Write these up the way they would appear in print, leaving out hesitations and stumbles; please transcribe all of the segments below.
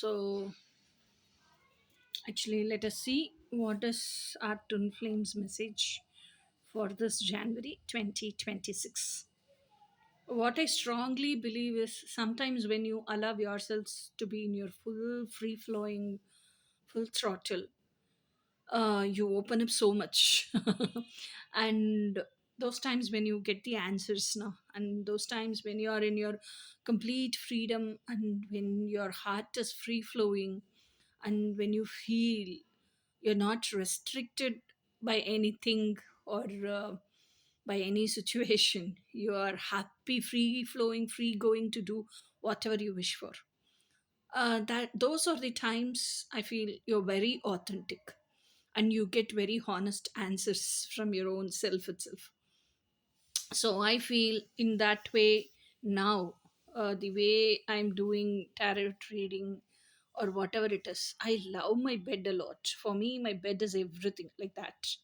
So, actually, let us see what is our Twin Flames message for this January 2026. What I strongly believe is sometimes when you allow yourselves to be in your full, free flowing, full throttle, you open up so much. And those times when you get the answers now, and those times when you are in your complete freedom, and when your heart is free flowing, and when you feel you're not restricted by anything or by any situation, you are happy, free flowing, free going to do whatever you wish for. That those are the times I feel you're very authentic and you get very honest answers from your own self itself. So I feel in that way now, the way I'm doing tarot reading or whatever it is, I love my bed a lot. For me, my bed is everything like that,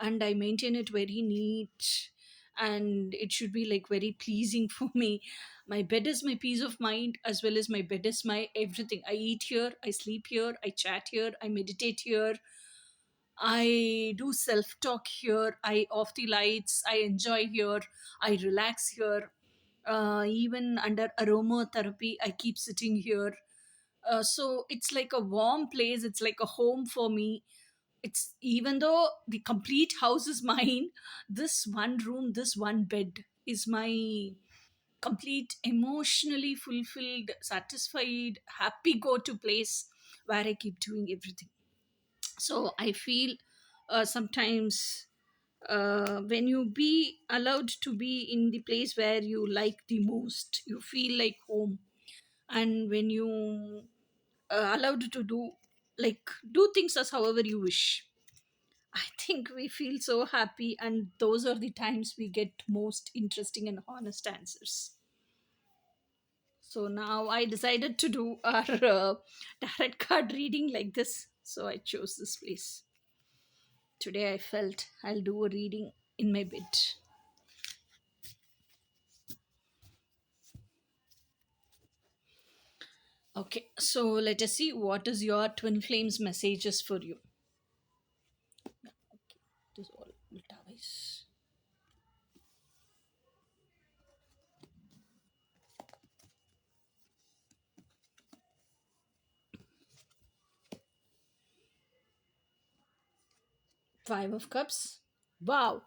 and I maintain it very neat, and it should be like very pleasing for me. My bed is my peace of mind, as well as my bed is my everything. I eat here, I sleep here, I chat here, I meditate here, I do self talk here, I off the lights, I enjoy here, I relax here. Even under aromatherapy, I keep sitting here. So it's like a warm place, it's like a home for me. It's even though the complete house is mine, this one room, this one bed is my complete emotionally fulfilled, satisfied, happy go to place where I keep doing everything. So I feel sometimes when you be allowed to be in the place where you like the most, you feel like home. And when you allowed to do, like, do things as however you wish, I think we feel so happy, and those are the times we get most interesting and honest answers. So now I decided to do our tarot card reading like this, so I chose this place. Today I felt I'll do a reading in my bed. Okay, so let us see what is your twin flames messages for you. Okay, it is all twice. Five of Cups. Wow.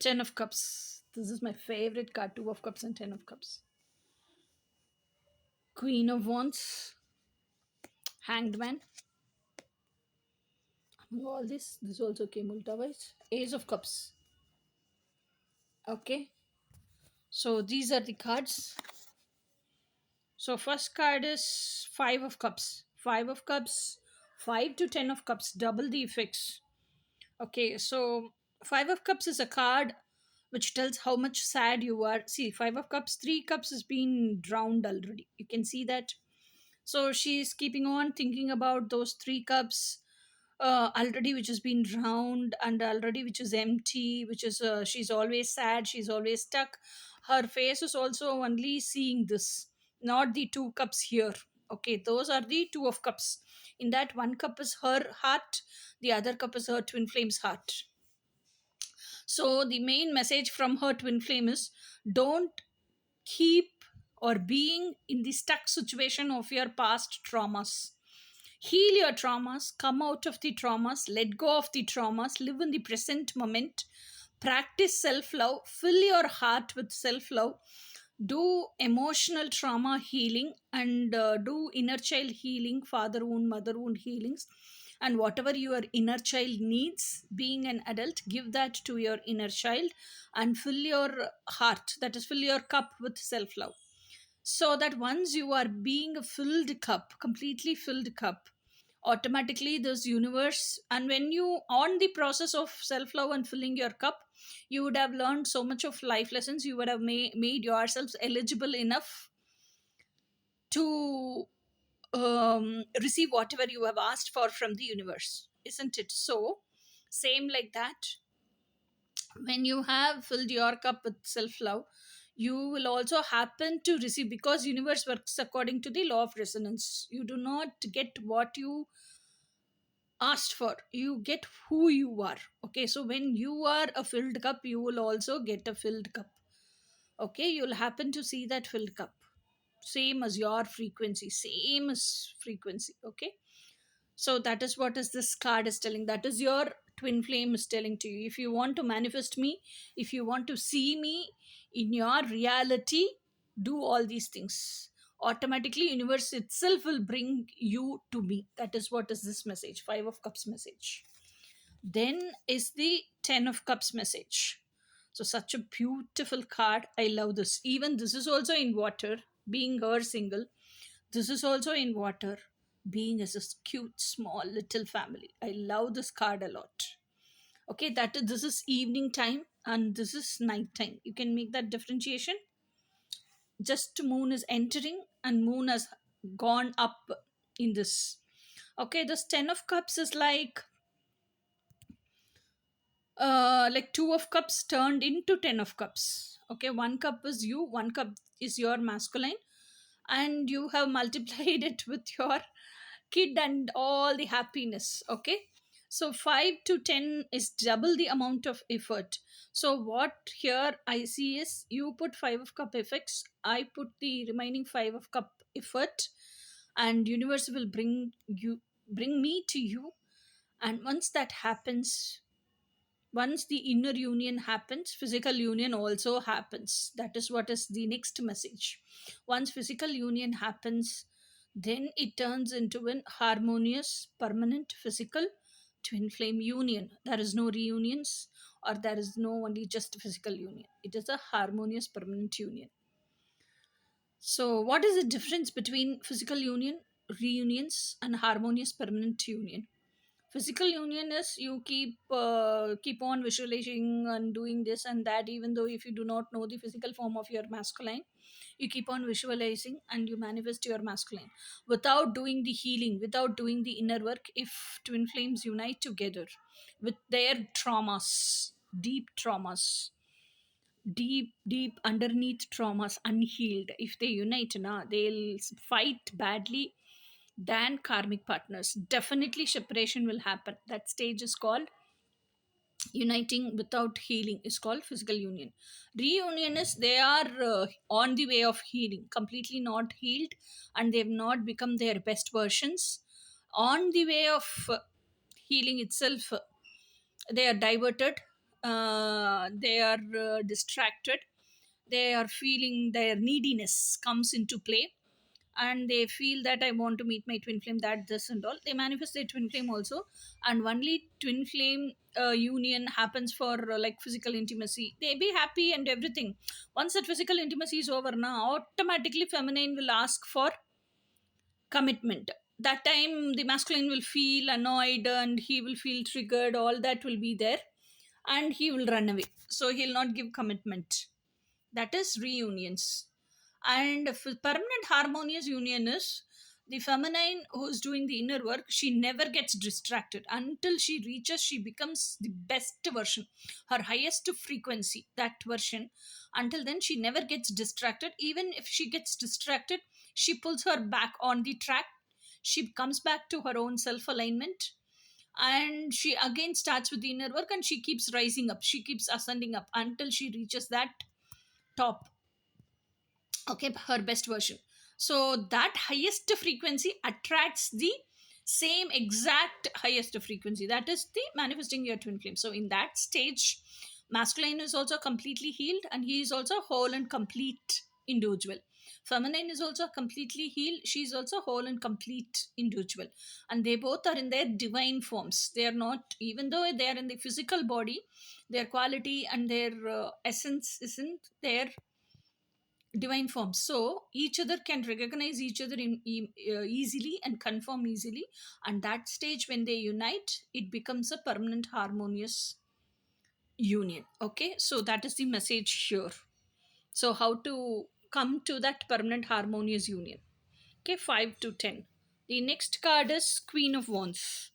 Ten of Cups. This is my favorite card. Two of Cups and Ten of Cups. Queen of Wands. Hanged Man. Among all this also came ulta wise. Ace of Cups. Okay. So these are the cards. So first card is Five of Cups. Five of Cups. Five to Ten of Cups. Double the effects. Okay, so Five of Cups is a card which tells how much sad you are. See, Five of Cups, Three Cups has been drowned already. You can see that. So she's keeping on thinking about those three cups already, which has been drowned, and already which is empty, which is she's always sad, she's always stuck. Her face is also only seeing this, not the two cups here. Okay, those are the Two of Cups. In that, one cup is her heart, the other cup is her twin flame's heart. So the main message from her twin flame is, don't keep or being in the stuck situation of your past traumas. Heal your traumas, come out of the traumas, let go of the traumas, live in the present moment, practice self love, fill your heart with self love, do emotional trauma healing, and do inner child healing, father wound, mother wound healings. And whatever your inner child needs, being an adult, give that to your inner child, and fill your heart, that is, fill your cup with self love, so that once you are being a filled cup, completely filled cup, automatically this universe, and when you on the process of self love and filling your cup, you would have learned so much of life lessons, you would have made yourselves eligible enough to receive whatever you have asked for from the universe, isn't it? So same like that, when you have filled your cup with self love, You will also happen to receive, because universe works according to the law of resonance. You do not get what you asked for, you get who you are. Okay, so when you are a filled cup, you will also get a filled cup. Okay, you'll happen to see that filled cup, same as your frequency, same as frequency. Okay, so that is what is this card is telling, that is your twin flame is telling to you. If you want to manifest me, if you want to see me in your reality, do all these things, automatically universe itself will bring you to me. That is what is this message, 5 of cups message. Then is the 10 of cups message. So such a beautiful card, I love this. Even this is also in water, being her single, this is also in water, being as a cute small little family. I love this card a lot. Okay, that is, this is evening time and this is night time. You can make that differentiation. Just moon is entering and moon has gone up in this. Okay, this 10 of cups is like 2 of cups turned into 10 of cups. Okay, 1 cup is you, 1 cup is your masculine, and you have multiplied it with your kid and all the happiness. Okay, so 5 to 10 is double the amount of effort. So what here I see is, you put 5 of cup effects, I put the remaining 5 of cup effort, and universe will bring me to you. And once that happens, once the inner union happens, physical union also happens. That is what is the next message. Once physical union happens, then it turns into an harmonious permanent physical twin flame union. There is no reunions, or there is no only just physical union, it is a harmonious permanent union. So what is the difference between physical union, reunions, and harmonious permanent union? Physical union is, you keep on visualizing and doing this and that, even though if you do not know the physical form of your masculine, you keep on visualizing and you manifest your masculine without doing the healing, without doing the inner work. If twin flames unite together with their traumas, deep traumas, deep underneath traumas unhealed, if they unite now, they'll fight badly than karmic partners. Definitely separation will happen. That stage is called uniting without healing, is called physical union. Reunion is, they are on the way of healing, completely not healed, and they've not become their best versions. On the way of healing itself, they are diverted, they are distracted, they are feeling their neediness comes into play, and they feel that I want to meet my twin flame, that this and all, they manifest their twin flame also. And only twin flame union happens for like physical intimacy, they be happy and everything. Once that physical intimacy is over, now automatically feminine will ask for commitment. That time the masculine will feel annoyed and he will feel triggered, all that will be there, and he will run away, so he'll not give commitment. That is reunions. And permanent harmonious union is, the feminine who's doing the inner work, she never gets distracted until she reaches, she becomes the best version, her highest frequency, that version. Until then she never gets distracted. Even if she gets distracted, she pulls her back on the track, she comes back to her own self alignment, and she again starts with the inner work, and she keeps rising up, she keeps ascending up until she reaches that top. Okay, her best version. So that highest frequency attracts the same exact highest frequency, that is the manifesting your twin flame. So in that stage, masculine is also completely healed and he is also whole and complete individual. Feminine is also completely healed, she is also whole and complete individual, and they both are in their divine forms. They are not, even though they are in the physical body, their quality and their essence isn't there, divine form. So each other can recognize each other easily and confirm easily. And that stage when they unite, it becomes a permanent harmonious union. Okay, so that is the message here. So how to come to that permanent harmonious union? Okay, 5 to 10. The next card is Queen of Wands.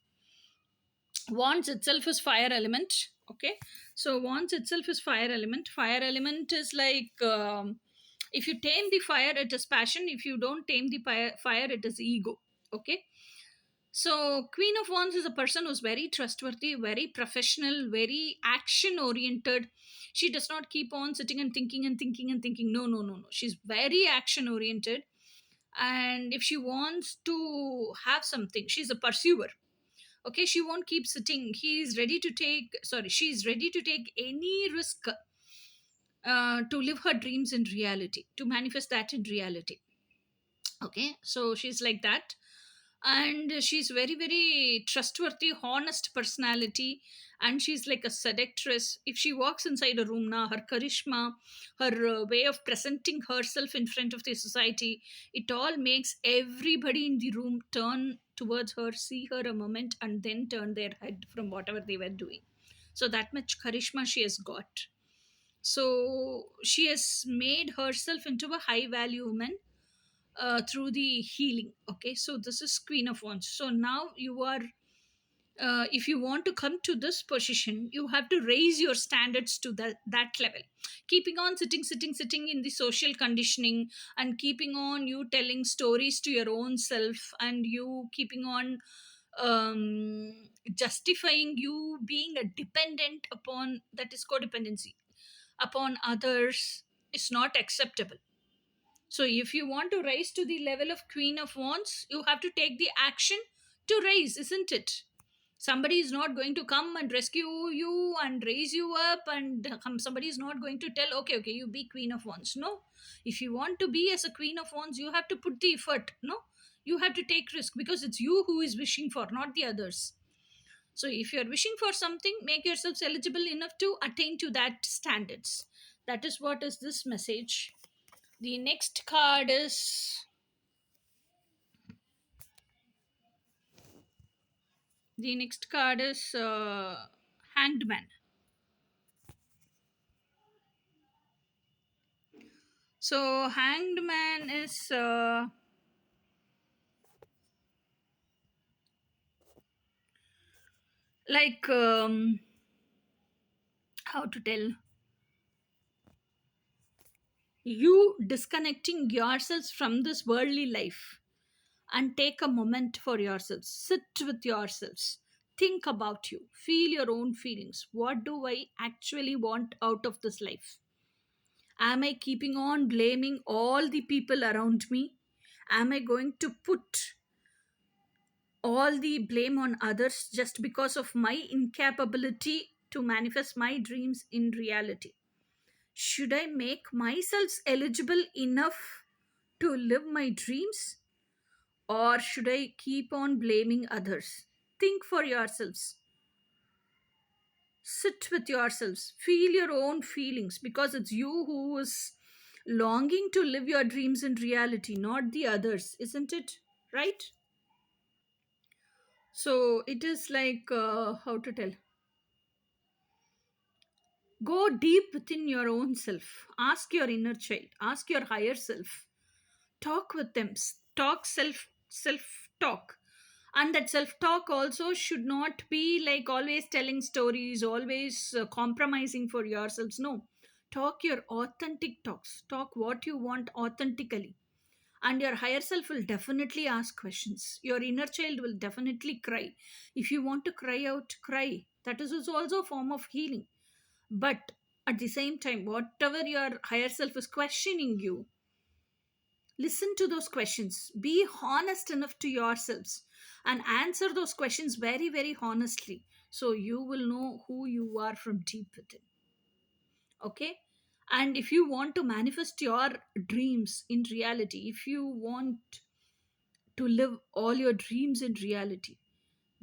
Wands itself is fire element. Okay, so wands itself is fire element. Fire element is like, if you tame the fire, it is passion. If you don't tame the fire, it is ego. Okay, so Queen of Wands is a person who's very trustworthy, very professional, very action oriented. She does not keep on sitting and thinking and thinking and thinking. No, no, no, no. She's very action oriented. And if she wants to have something, she's a pursuer. Okay, she won't keep sitting. She's ready to take any risk, to live her dreams in reality, to manifest that in reality. Okay, so she's like that. And she's very very trustworthy, honest personality. And she's like a seductress. If she walks inside a room now, her charisma, her way of presenting herself in front of the society, it all makes everybody in the room turn towards her, see her a moment, and then turn their head from whatever they were doing. So that much charisma she has got. So she has made herself into a high value woman, through the healing. Okay, so this is Queen of Wands. So now you are, if you want to come to this position, you have to raise your standards to that level. Keeping on sitting in the social conditioning, and keeping on you telling stories to your own self, and you keeping on justifying you being a dependent upon, that is codependency, upon others, is not acceptable. So, if you want to rise to the level of Queen of Wands, you have to take the action to rise, isn't it? Somebody is not going to come and rescue you and raise you up, and somebody is not going to tell, okay, okay, you be Queen of Wands. No. If you want to be as a Queen of Wands, you have to put the effort. No. You have to take risk, because it's you who is wishing for, not the others. So, if you're wishing for something, make yourselves eligible enough to attain to that standards. That is what is this message. The next card is Hanged Man. So Hanged Man is, like, how to tell, you disconnecting yourselves from this worldly life, and take a moment for yourselves. Sit with yourselves. Think about you. Feel your own feelings. What do I actually want out of this life? Am I keeping on blaming all the people around me? Am I going to put all the blame on others just because of my incapability to manifest my dreams in reality? Should I make myself eligible enough to live my dreams? Or should I keep on blaming others? Think for yourselves. Sit with yourselves. Feel your own feelings, because it's you who is longing to live your dreams in reality, not the others, isn't it? Right? So it is like, how to tell? Go deep within your own self. Ask your inner child. Ask your higher self. Talk with them. Talk self talk. And that self talk also should not be like always telling stories, always compromising for yourselves. No. Talk your authentic talks. Talk what you want authentically. And your higher self will definitely ask questions. Your inner child will definitely cry. If you want to cry out, cry. That is also a form of healing. But at the same time, whatever your higher self is questioning you, listen to those questions. Be honest enough to yourselves and answer those questions very, very honestly. So you will know who you are from deep within. Okay? And if you want to manifest your dreams in reality, if you want to live all your dreams in reality,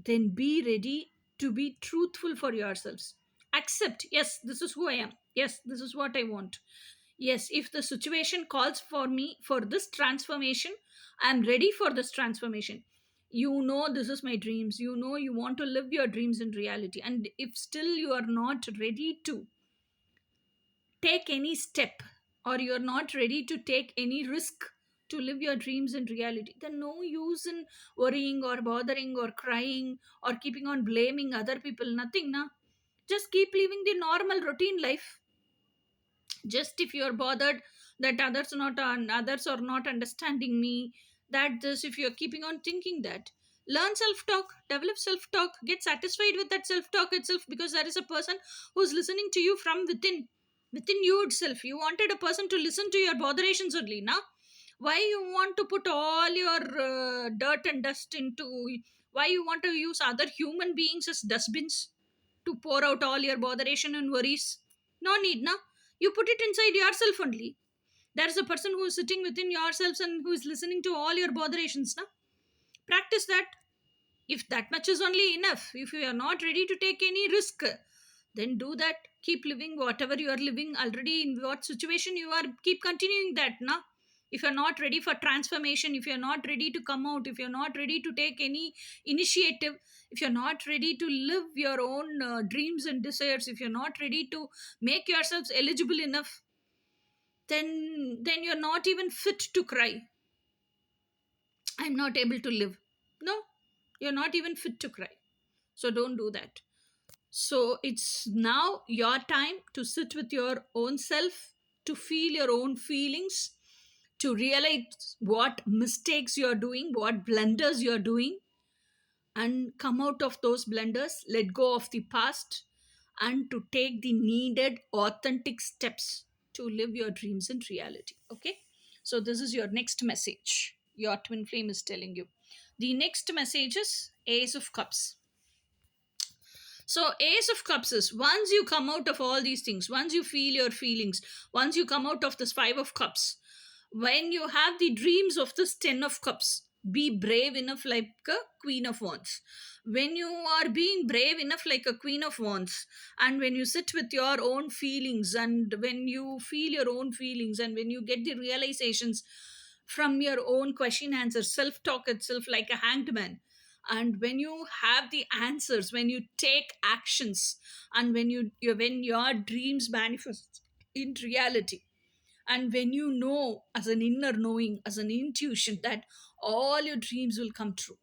then be ready to be truthful for yourselves. Accept, yes, this is who I am. Yes, this is what I want. Yes, if the situation calls for me for this transformation, I'm ready for this transformation. You know, this is my dreams. You know, you want to live your dreams in reality. And if still you are not ready to take any step, or you're not ready to take any risk to live your dreams in reality, then no use in worrying or bothering or crying or keeping on blaming other people. Nothing, na. Just keep living the normal routine life. Just if you're bothered that others are not understanding me, that this, if you're keeping on thinking that, learn self talk, develop self talk, get satisfied with that self talk itself, because there is a person who's listening to you from within you itself. You wanted a person to listen to your botherations only now. Why you want to put all your dirt and dust into, why you want to use other human beings as dustbins to pour out all your botheration and worries? No need, na. You put it inside yourself only. There is a person who is sitting within yourselves and who is listening to all your botherations, na. Practice that. If that much is only enough, if you are not ready to take any risk, then do that. Keep living whatever you are living already, in what situation you are, keep continuing that, na. If you're not ready for transformation, if you're not ready to come out, if you're not ready to take any initiative, if you're not ready to live your own dreams and desires, if you're not ready to make yourselves eligible enough, then you're not even fit to cry, I'm not able to live. No, you're not even fit to cry. So don't do that. So it's now your time to sit with your own self, to feel your own feelings, to realize what mistakes you're doing, what blunders you're doing, and come out of those blunders, let go of the past, and to take the needed authentic steps to live your dreams in reality. Okay, so this is your next message. Your twin flame is telling you. The next message is Ace of Cups. So, Ace of Cups is, once you come out of all these things, once you feel your feelings, once you come out of this Five of Cups, when you have the dreams of this Ten of Cups, be brave enough like a Queen of Wands. When you are being brave enough like a Queen of Wands, and when you sit with your own feelings, and when you feel your own feelings, and when you get the realizations from your own question answer, self talk itself like a hanged man, and when you have the answers, when you take actions, and when your dreams manifest in reality, and when you know as an inner knowing, as an intuition, that all your dreams will come true.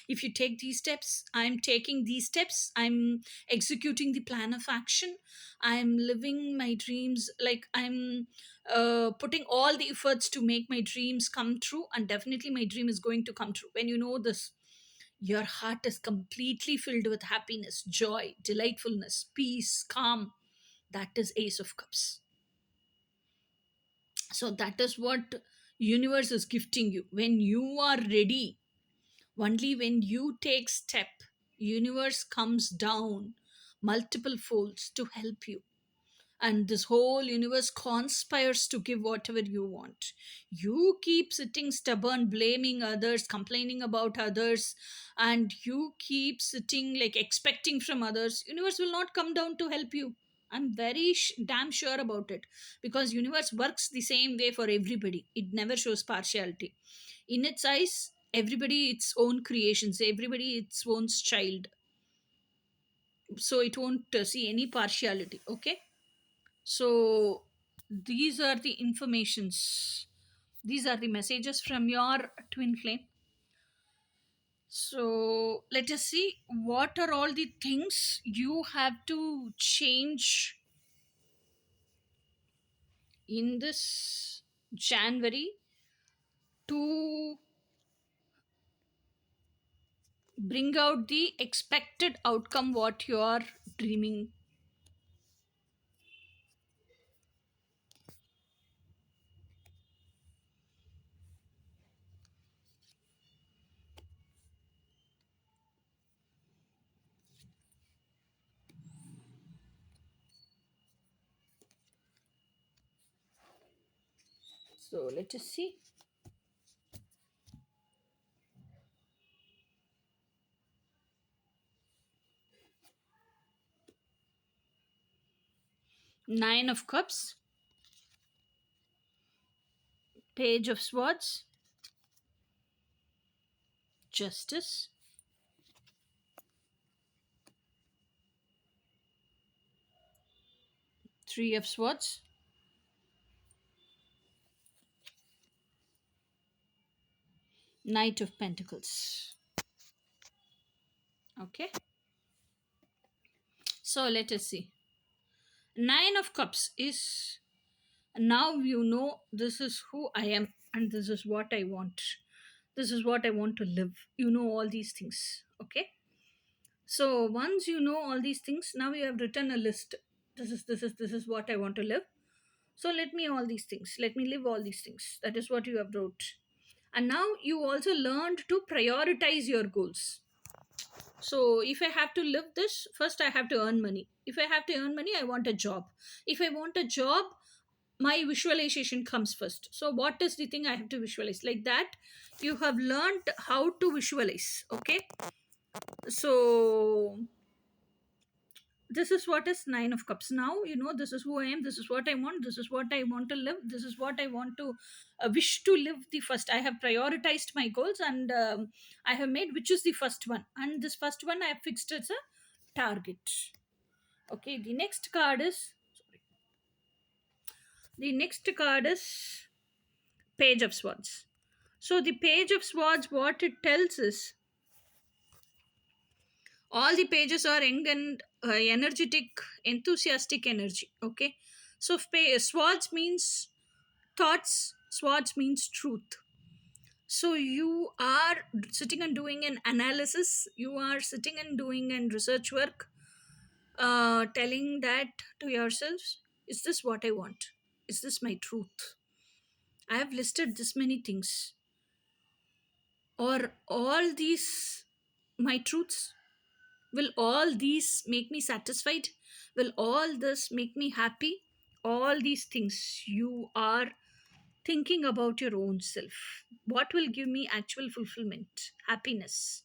If you take these steps, I'm taking these steps, I'm executing the plan of action, I'm living my dreams, like I'm putting all the efforts to make my dreams come true, and definitely my dream is going to come true. When you know this, your heart is completely filled with happiness, joy, delightfulness, peace, calm. That is Ace of Cups. So that is what universe is gifting you. When you are ready, only when you take step, universe comes down multiple folds to help you, and this whole universe conspires to give whatever you want. You keep sitting stubborn, blaming others, complaining about others, and you keep sitting like expecting from others, universe will not come down to help you. I'm very damn sure about it, because universe works the same way for everybody. It never shows partiality. In its eyes, everybody its own creations, everybody its own child. So it won't see any partiality. Okay, so these are the informations, these are the messages from your twin flame. So let us see what are all the things you have to change in this January to bring out the expected outcome what you are dreaming. So let us see. Nine of Cups, Page of Swords, Justice, Three of Swords, Knight of Pentacles. Okay, So let us see. Nine of Cups is, now you know this is who I am and this is what I want. This is what I want to live. You know all these things. Okay. So once you know all these things, now you have written a list. This is what I want to live. So let me all these things. Let me live all these things. That is what you have wrote. And now you also learned to prioritize your goals. So if I have to live this, first I have to earn money. If I have to earn money, I want a job. If I want a job, my visualization comes first. So what is the thing I have to visualize? Like that, you have learned how to visualize. Okay. So this is what is Nine of Cups. Now you know this is who I am, this is what I want, this is what I want to live, this is what I want to wish to live. The first I have prioritized my goals, and I have made which is the first one, and this first one I have fixed as a target. Okay, the next card is, the next card is Page of Swords. So the Page of Swords, what it tells is, all the pages are young and energetic, enthusiastic energy. Okay, so swords means thoughts, swords means truth. So you are sitting and doing an analysis, you are sitting and doing an research work, telling that to yourselves, is this what I want, is this my truth, I have listed this many things, or all these my truths, will all these make me satisfied? Will all this make me happy? All these things you are thinking about your own self. What will give me actual fulfillment, happiness?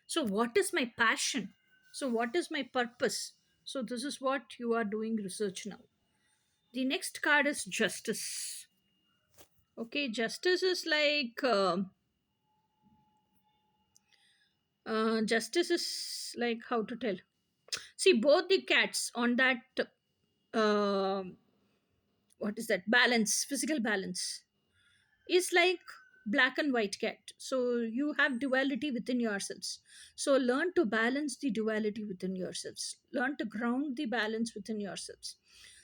So, what is my passion? So, what is my purpose? So, this is what you are doing research now. The next card is Justice. Okay, Justice is like Justice is like, how to tell? See, both the cats on that um what is that, balance, physical balance, is like black and white cat. So you have duality within yourselves. So learn to balance the duality within yourselves, learn to ground the balance within yourselves.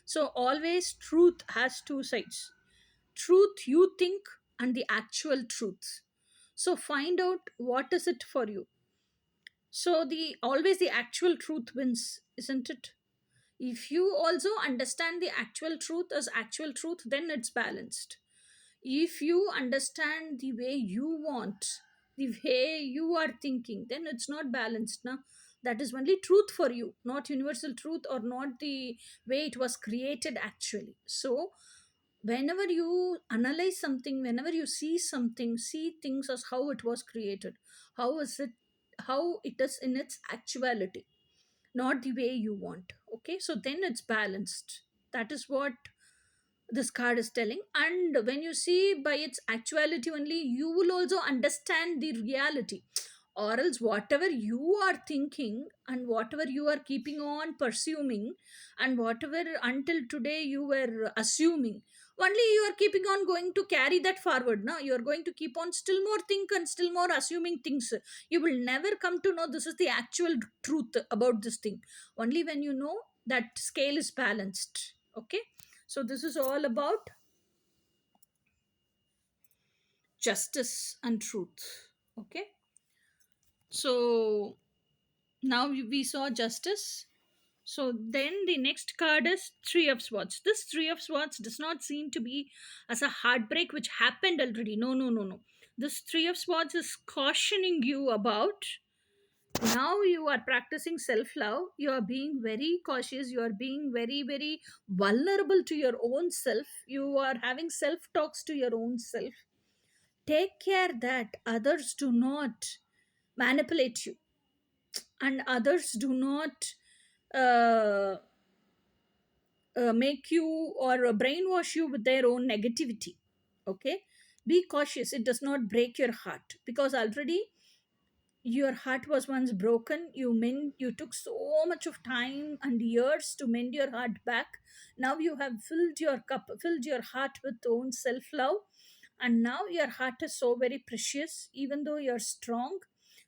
So always truth has two sides, truth you think and the actual truth. So find out what is it for you. So the always the actual truth wins, isn't it? If you also understand the actual truth as actual truth, then it's balanced. If you understand the way you want, the way you are thinking, then it's not balanced now. That is only truth for you, not universal truth, or not the way it was created actually. So whenever you analyze something, whenever you see something, see things as how it was created, how is it, how it is in its actuality, not the way you want. Okay, so then it's balanced. That is what this card is telling. And when you see by its actuality only, you will also understand the reality. Or else whatever you are thinking and whatever you are keeping on pursuing, and whatever until today you were assuming, only you are keeping on going to carry that forward. Now you are going to keep on still more think and still more assuming things. You will never come to know this is the actual truth about this thing. Only when you know that scale is balanced. Okay, so this is all about justice and truth. Okay, so now we saw justice. So then the next card is Three of Swords. This Three of Swords does not seem to be as a heartbreak which happened already. No, no, no, no. This Three of Swords is cautioning you about, now you are practicing self love. You are being very cautious. You are being very, very vulnerable to your own self. You are having self talks to your own self. Take care that others do not manipulate you, and others do not uh, make you or brainwash you with their own negativity. Okay, be cautious, it does not break your heart, because already your heart was once broken. You took so much of time and years to mend your heart back. Now you have filled your cup, filled your heart with own self love, and now your heart is so very precious. Even though you're strong,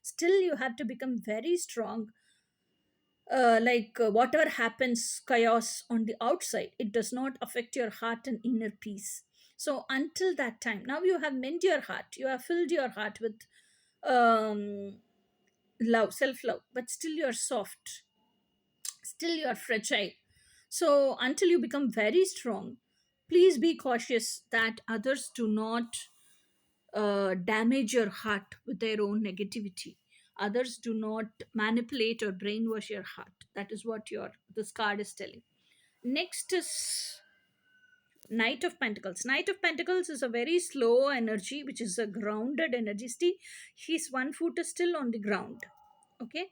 still you have to become very strong whatever happens chaos on the outside, it does not affect your heart and inner peace. So until that time, now you have mended your heart, you have filled your heart with um, love, self love, but still you're soft, still you're fragile. So until you become very strong, please be cautious that others do not damage your heart with their own negativity. Others do not manipulate or brainwash your heart. That is what your this card is telling. Next is Knight of Pentacles. Knight of Pentacles is a very slow energy, which is a grounded energy. See, his one foot is still on the ground. Okay,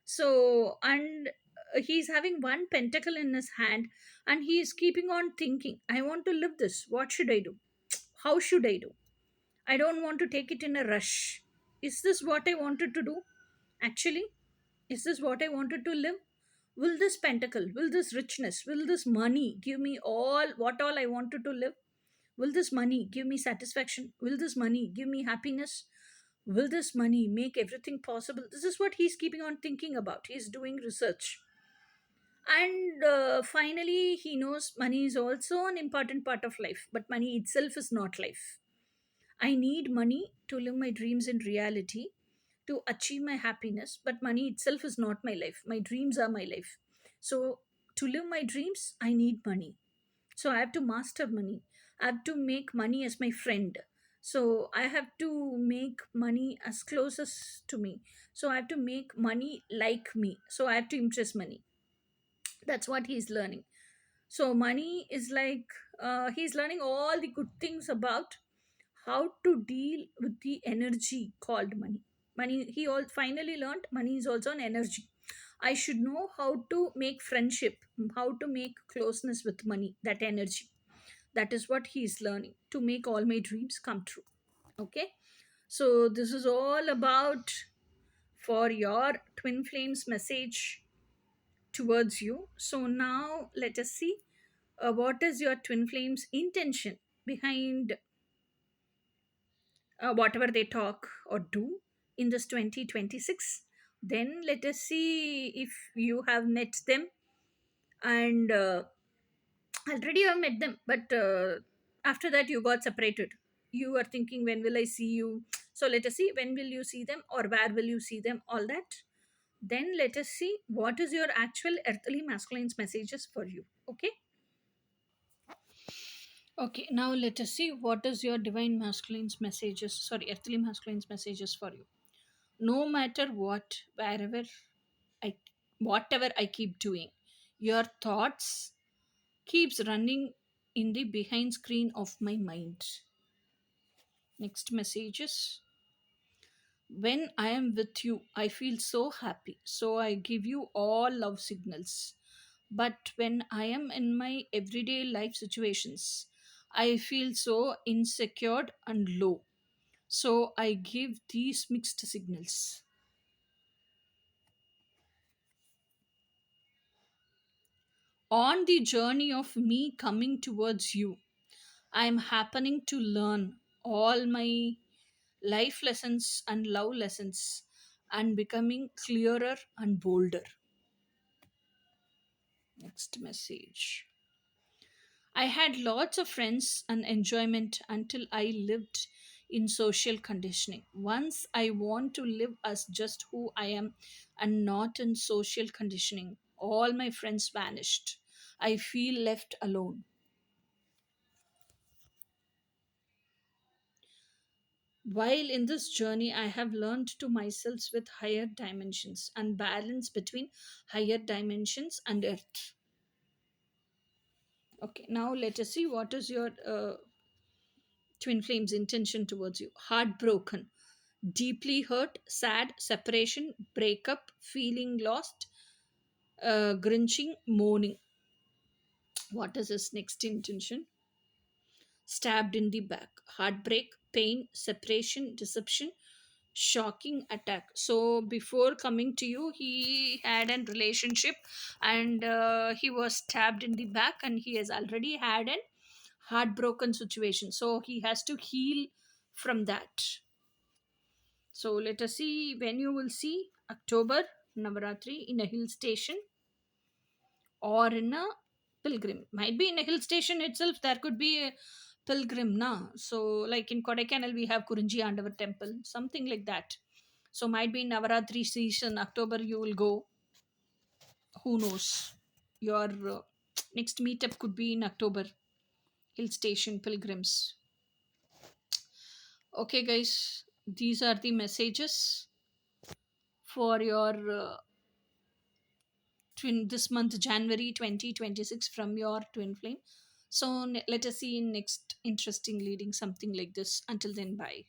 so and he's having one pentacle in his hand, and he is keeping on thinking, I want to live this. What should I do? How should I do? I don't want to take it in a rush. Is this what I wanted to do? Actually, is this what I wanted to live? Will this pentacle, will this richness, will this money give me all what all I wanted to live? Will this money give me satisfaction? Will this money give me happiness? Will this money make everything possible? This is what he's keeping on thinking about. He's doing research. And finally, he knows money is also an important part of life, but money itself is not life. I need money to live my dreams in reality, to achieve my happiness, but money itself is not my life. My dreams are my life. So, to live my dreams, I need money. So, I have to master money. I have to make money as my friend. So, I have to make money as closest to me. So, I have to make money like me. So, I have to impress money. That's what he's learning. So money is like he's learning all the good things about how to deal with the energy called money. Money, he all finally learned money is also an energy. I should know how to make friendship, how to make closeness with money, that energy. That is what he is learning to make all my dreams come true. Okay, so this is all about for your twin flames message towards you. So now let us see what is your twin flames intention behind whatever they talk or do in this 2026. Then let us see if you have met them, and already you have met them, but after that you got separated. You are thinking, when will I see you? So let us see when will you see them, or where will you see them, all that. Then let us see what is your actual earthly masculine's messages for you. Okay. Okay, now let us see what is your divine masculine's messages, sorry, earthly masculine's messages for you. No matter what, I, whatever I keep doing, your thoughts keeps running in the behind screen of my mind. Next messages. When I am with you, I feel so happy. So I give you all love signals. But when I am in my everyday life situations, I feel so insecure and low. So I give these mixed signals. On the journey of me coming towards you, I am happening to learn all my life lessons and love lessons and becoming clearer and bolder. Next message. I had lots of friends and enjoyment until I lived in social conditioning. Once I want to live as just who I am and not in social conditioning, all my friends vanished. I feel left alone. While in this journey, I have learned to myself with higher dimensions and balance between higher dimensions and earth. Okay, now let us see what is your twin flames intention towards you. Heartbroken, deeply hurt, sad, separation, breakup, feeling lost, grinching, mourning. What is his next intention? Stabbed in the back, heartbreak, pain, separation, deception, shocking attack. So before coming to you, he had a relationship, and he was stabbed in the back, and he has already had an heartbroken situation. So he has to heal from that. So let us see when you will see October Navaratri in a hill station or in a pilgrim. Might be in a hill station itself, there could be a pilgrim, na. So, like in Kodaikanal, we have Kurunji Andavar temple, something like that. So, might be in Navaratri season, October, you will go. Who knows? Your next meetup could be in October, hill station pilgrims. Okay, guys, these are the messages for your twin this month, January 2026, from your twin flame. So let us see in next interesting leading something like this. Until then, bye.